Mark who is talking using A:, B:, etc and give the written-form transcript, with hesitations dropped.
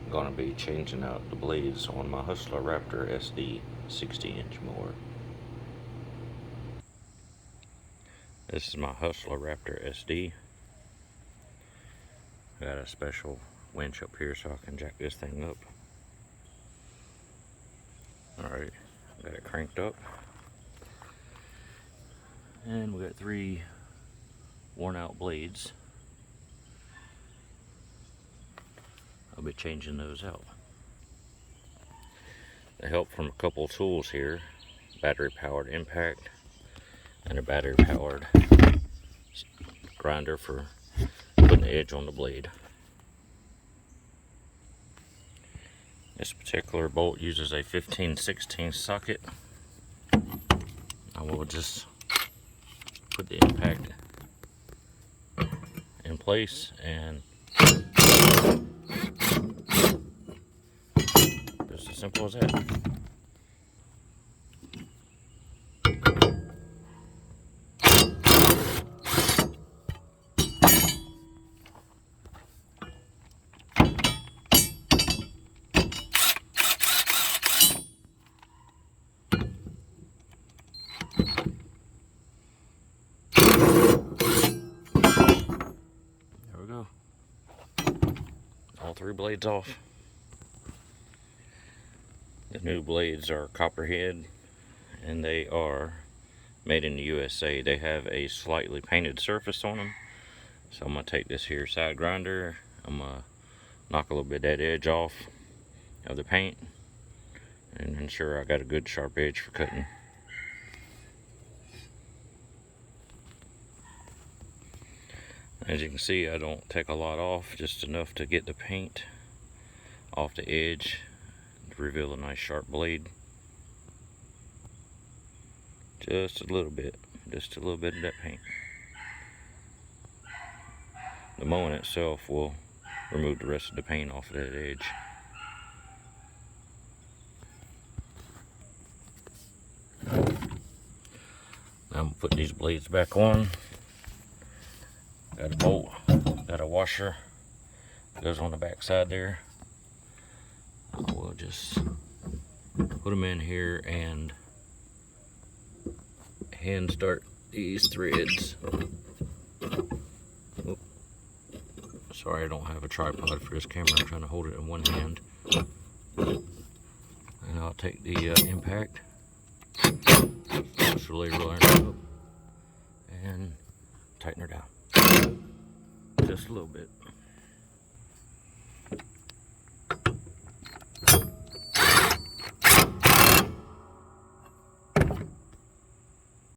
A: I'm going to be changing out the blades on my Hustler Raptor SD 60-inch mower. This is my Hustler Raptor SD. I got a special winch up here so I can jack this thing up. Alright, got it cranked up. And we got 3 worn out blades. I'll be changing those out. The help from a couple tools here: battery powered impact and a battery powered grinder for putting the edge on the blade. This particular bolt uses a 15/16 socket. I will just put the impact in place, and just as simple as that. There we go. All 3 blades off. The new blades are copperhead, and they are made in the USA. They have a slightly painted surface on them. So I'm going to take this here side grinder. I'm going to knock a little bit of that edge off of the paint and ensure I got a good sharp edge for cutting. As you can see, I don't take a lot off, just enough to get the paint off the edge to reveal a nice sharp blade. Just a little bit of that paint. The mowing itself will remove the rest of the paint off of that edge. Now I'm gonna put these blades back on. Got a bolt, got a washer, goes on the back side there. I will just put them in here and hand start these threads. Oop. Sorry, I don't have a tripod for this camera. I'm trying to hold it in one hand. And I'll take the impact, push the lever line up, and tighten her down just a little bit.